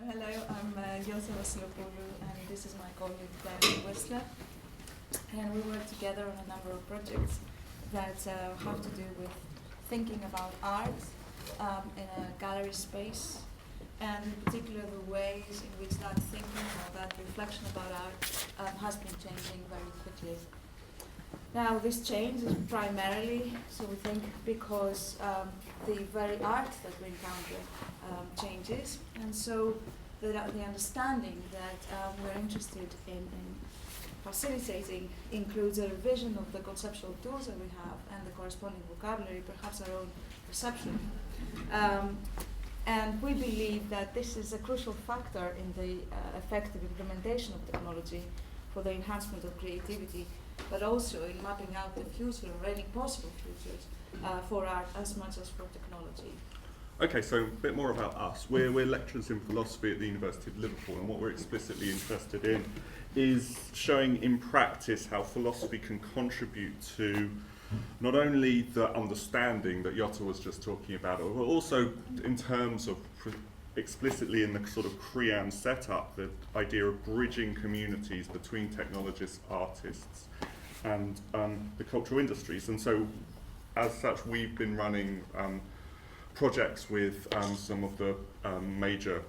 Hello, I'm Yota Vassilopoulou, and this is my colleague Diane Whistler. And we work together on a number of projects that have to do with thinking about art in a gallery space, and in particular the ways in which that thinking or that reflection about art has been changing very quickly. Now, this change is primarily, so we think, because the very art that we encounter changes, and so the understanding that we're interested in facilitating includes a revision of the conceptual tools that we have and the corresponding vocabulary, perhaps our own perception. And we believe that this is a crucial factor in the effective implementation of technology for the enhancement of creativity, but also in mapping out the future or any possible futures for art as much as for technology. Okay, so a bit more about us. We're lecturers in philosophy at the University of Liverpool, and what we're explicitly interested in is showing in practice how philosophy can contribute to not only the understanding that Yota was just talking about, but also in terms of explicitly in the sort of CREAM setup, the idea of bridging communities between technologists, artists, and the cultural industries. And so, as such, we've been running projects with some of the major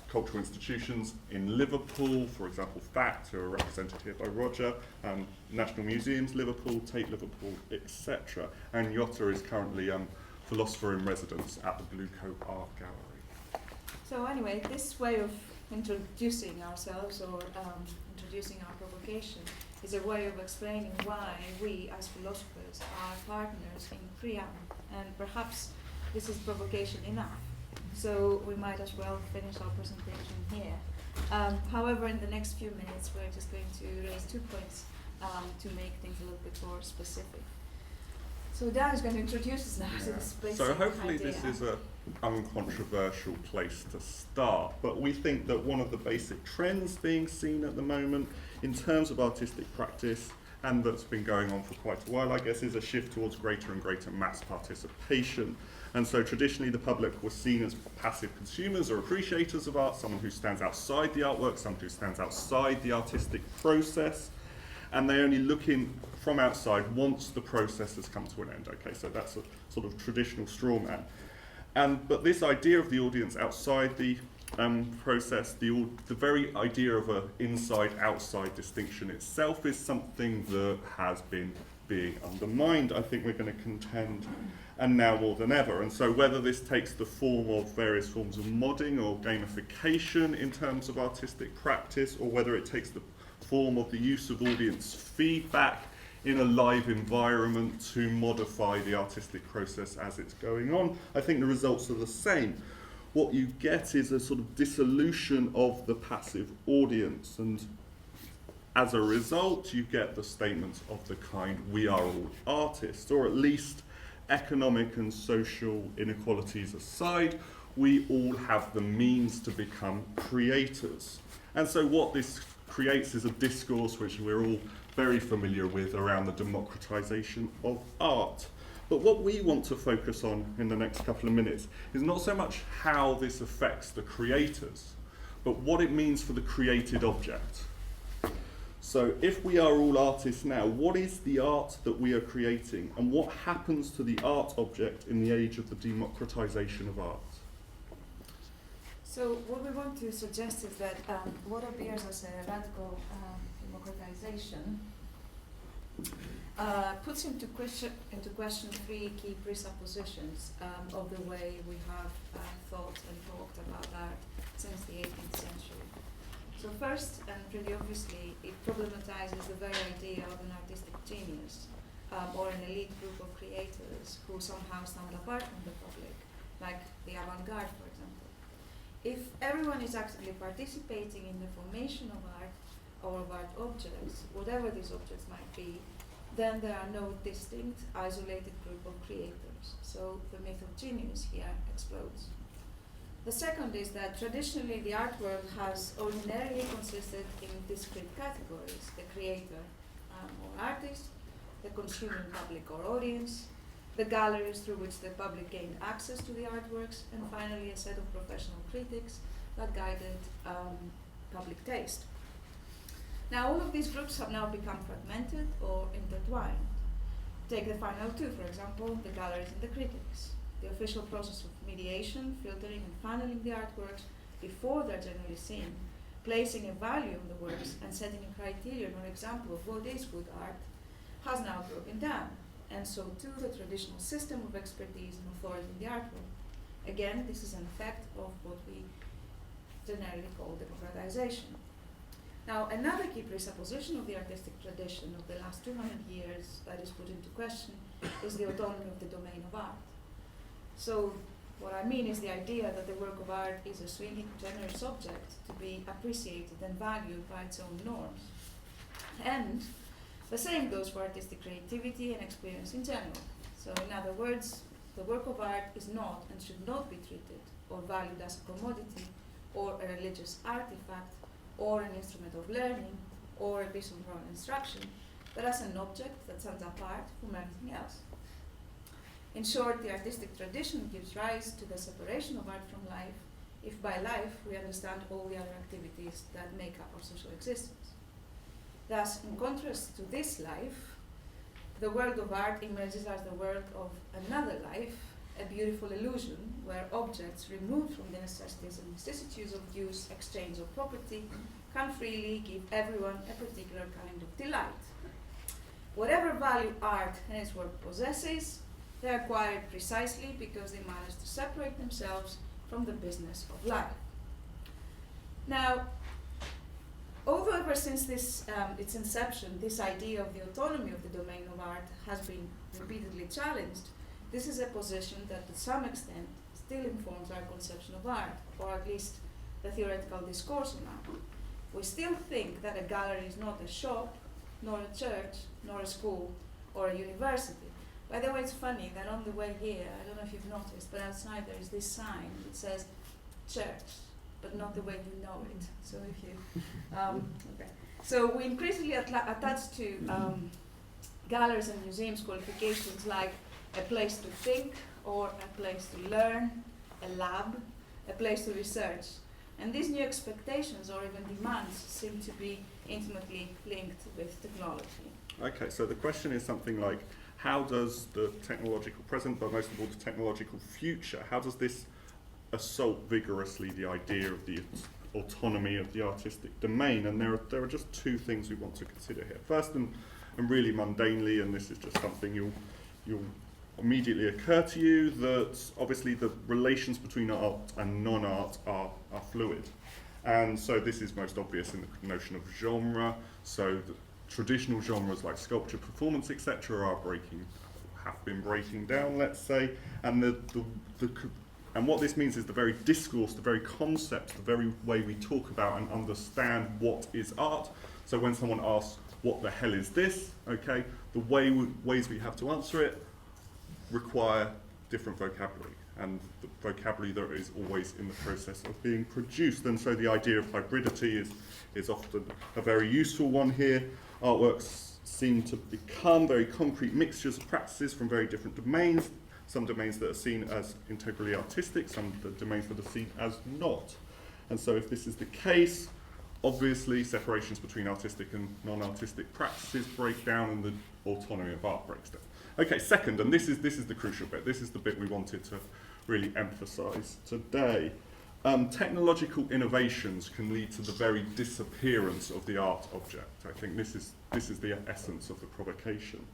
cultural institutions in Liverpool, for example, FACT, who are represented here by Roger, National Museums Liverpool, Tate Liverpool, etc. And Yota is currently philosopher in residence at the Bluecoat Art Gallery. So anyway, this way of introducing ourselves or introducing our provocation is a way of explaining why we as philosophers are partners in CREAM, and perhaps this is provocation enough. So we might as well finish our presentation here. However, in the next few minutes, we're just going to raise 2 points to make things a little bit more specific. So Dan is going to introduce us now to this basic So hopefully idea. this is an uncontroversial place to start, but we think that one of the basic trends being seen at the moment in terms of artistic practice, and that's been going on for quite a while, I guess, is a shift towards greater and greater mass participation. And so traditionally the public was seen as passive consumers or appreciators of art, someone who stands outside the artwork, someone who stands outside the artistic process, and they only look in from outside once the process has come to an end. Okay, so that's a sort of traditional straw man. But this idea of the audience outside the process, the very idea of an inside-outside distinction itself is something that has been being undermined, I think we're going to contend, and now more than ever. And so whether this takes the form of various forms of modding or gamification in terms of artistic practice, or whether it takes the form of the use of audience feedback in a live environment to modify the artistic process as it's going on, I think the results are the same. What you get is a sort of dissolution of the passive audience, and as a result you get the statements of the kind, we are all artists, or at least economic and social inequalities aside, we all have the means to become creators. And so what this creates is a discourse which we're all very familiar with around the democratization of art. But what we want to focus on in the next couple of minutes is not so much how this affects the creators, but what it means for the created object. So if we are all artists now, what is the art that we are creating, and what happens to the art object in the age of the democratization of art? So what we want to suggest is that what appears as a radical democratization puts into question three key presuppositions of the way we have thought and talked about art since the 18th century. So first, and pretty obviously, it problematizes the very idea of an artistic genius or an elite group of creators who somehow stand apart from the public, like the avant-garde, for example. If everyone is actively participating in the formation of art or of art objects, whatever these objects might be, then there are no distinct, isolated group of creators. So the myth of genius here explodes. The second is that traditionally the art world has ordinarily consisted in discrete categories: the creator or artist, the consuming public or audience, the galleries through which the public gained access to the artworks, and finally a set of professional critics that guided public taste. Now, all of these groups have now become fragmented or intertwined. Take the final two, for example, the galleries and the critics. The official process of mediation, filtering and funneling the artworks before they're generally seen, placing a value on the works and setting a criterion or example of what is good art, has now broken down, and so too the traditional system of expertise and authority in the art world. Again, this is an effect of what we generally call democratization. Now, another key presupposition of the artistic tradition of the last 200 years that is put into question is the autonomy of the domain of art. So, what I mean is the idea that the work of art is a sui generis object to be appreciated and valued by its own norms. And the same goes for artistic creativity and experience in general. So, in other words, the work of art is not and should not be treated or valued as a commodity or a religious artifact or an instrument of learning or a piece of moral instruction, but as an object that stands apart from everything else. In short, the artistic tradition gives rise to the separation of art from life, if by life we understand all the other activities that make up our social existence. Thus, in contrast to this life, the world of art emerges as the world of another life, a beautiful illusion where objects removed from the necessities and vicissitudes of use, exchange, or property can freely give everyone a particular kind of delight. Whatever value art and its work possesses, they are acquired precisely because they manage to separate themselves from the business of life. Now, although ever since its inception, this idea of the autonomy of the domain of art has been repeatedly challenged, this is a position that to some extent still informs our conception of art, or at least the theoretical discourse on art. We still think that a gallery is not a shop, nor a church, nor a school, or a university. By the way, it's funny that on the way here, I don't know if you've noticed, but outside there is this sign that says church, but not the way you know it. So if you, okay. So we increasingly attach to galleries and museums qualifications like a place to think, or a place to learn, a lab, a place to research. And these new expectations or even demands seem to be intimately linked with technology. Okay, so the question is something like, how does the technological present, but most of all the technological future, how does this assault vigorously the idea of the autonomy of the artistic domain? And there are just two things we want to consider here. First, and really mundanely, and this is just something you'll immediately occur to you, that obviously the relations between art and non-art are fluid. And so this is most obvious in the notion of genre. So the traditional genres like sculpture, performance, etc. have been breaking down, let's say, and and what this means is the very discourse, the very concept, the very way we talk about and understand what is art. So when someone asks, what the hell is this? Okay, the ways we have to answer it require different vocabulary, and the vocabulary that is always in the process of being produced. And so the idea of hybridity is often a very useful one here. Artworks seem to become very concrete mixtures of practices from very different domains, some domains that are seen as integrally artistic, some domains that are seen as not. And so if this is the case, obviously separations between artistic and non-artistic practices break down and the autonomy of art breaks down. Okay, second, and this is the crucial bit, this is the bit we wanted to really emphasize today. Technological innovations can lead to the very disappearance of the art object. I think this is the essence of the provocation.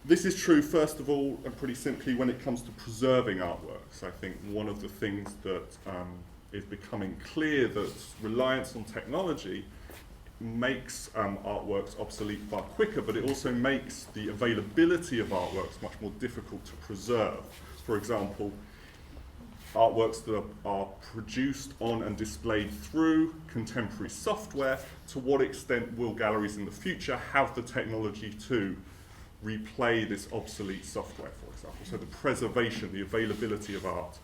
This is true, first of all, and pretty simply, when it comes to preserving artworks. I think one of the things that is becoming clear, that reliance on technology makes artworks obsolete far quicker, but it also makes the availability of artworks much more difficult to preserve. For example, artworks that are produced on and displayed through contemporary software, to what extent will galleries in the future have the technology to replay this obsolete software, for example? So the preservation, the availability of art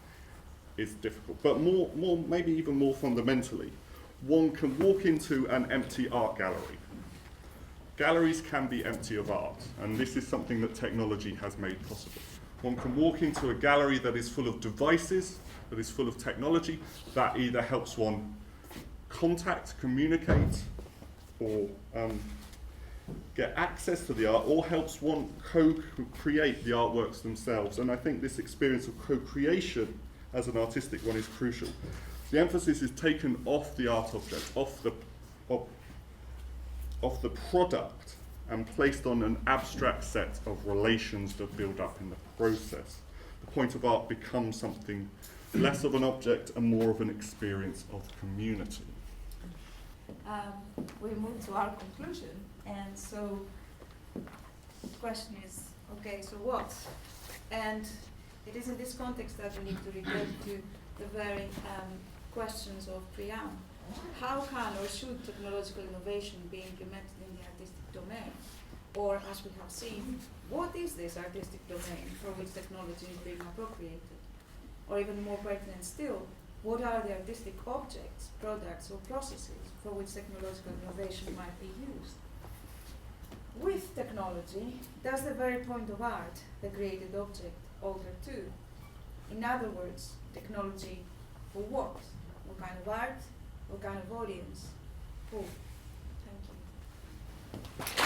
is difficult. But maybe even more fundamentally, one can walk into an empty art gallery. Galleries can be empty of art, and this is something that technology has made possible. One can walk into a gallery that is full of devices, that is full of technology that either helps one contact, communicate, or get access to the art, or helps one co-create the artworks themselves. And I think this experience of co-creation as an artistic one is crucial. The emphasis is taken off the art object, off the product, and placed on an abstract set of relations that build up in the process. The point of art becomes something less of an object and more of an experience of community. We move to our conclusion, and so the question is, okay, so what? And it is in this context that we need to return to the very questions of preamble. How can or should technological innovation be implemented in the artistic domain? Or, as we have seen, what is this artistic domain for which technology is being appropriated? Or even more pertinent still, what are the artistic objects, products, or processes for which technological innovation might be used? With technology, does the very point of art, the created object, alter too? In other words, technology for what? What kind of art? What kind of audience? Who? Thank you.